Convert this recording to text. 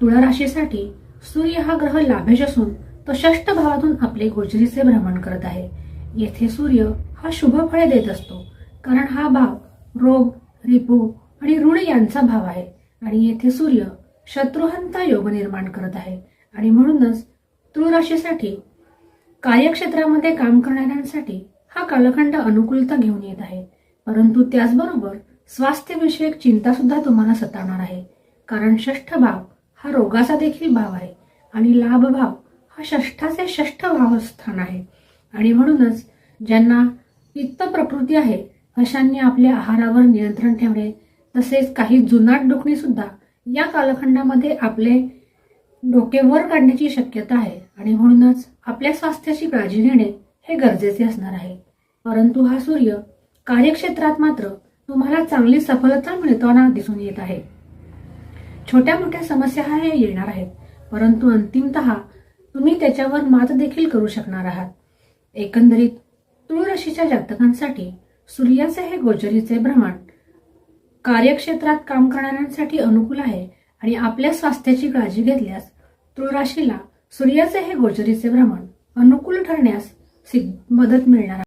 तुळा राशीसाठी सूर्य हा ग्रह लाभेश असून तो षष्ठ भावातून आपले गोचरीचे भ्रमण करत आहे. येथे सूर्य हा शुभ फळे देत असतो, कारण हा भाव रोग, रिपू आणि ऋण यांचा भाव आहे आणि येथे सूर्य शत्रुहंता योग निर्माण करत आहे. आणि म्हणूनच तुळ राशीसाठी कार्यक्षेत्रामध्ये काम करणाऱ्यांसाठी हा कालखंड अनुकूलता घेऊन येत आहे. परंतु त्याचबरोबर स्वास्थ्यविषयक चिंता सुद्धा तुम्हाला सतावणार आहे, कारण षष्ठ भाव हा रोगाचा देखील भाव आहे आणि लाभ भाव हा षष्ठाचे षष्ठ भाव स्थान आहे. आणि म्हणूनच ज्यांना पित्त प्रकृती आहे अशांनी आपल्या आहारावर नियंत्रण ठेवणे, तसेच काही जुनाट दुखणी सुद्धा या कालखंडामध्ये आपले डोके वर काढण्याची शक्यता आहे आणि म्हणूनच आपल्या स्वास्थ्याची काळजी घेणे हे गरजेचे असणार आहे. परंतु हा सूर्य कार्यक्षेत्रात मात्र तुम्हाला चांगली सफलता मिळताना दिसून येत आहे. छोट्या मोठ्या समस्या हे येणार आहेत, परंतु अंतिमतः तुम्ही त्याच्यावर मात देखील करू शकणार आहात. एकंदरीत तुळ राशीच्या जातकांसाठी सूर्याचे हे गोचरीचे भ्रमण कार्यक्षेत्रात काम करणाऱ्यांसाठी अनुकूल आहे आणि आपल्या स्वास्थ्याची काळजी घेतल्यास तुळ राशीला सूर्याचे हे गोचरीचे भ्रमण अनुकूल ठरण्यास मदत मिळणार आहे.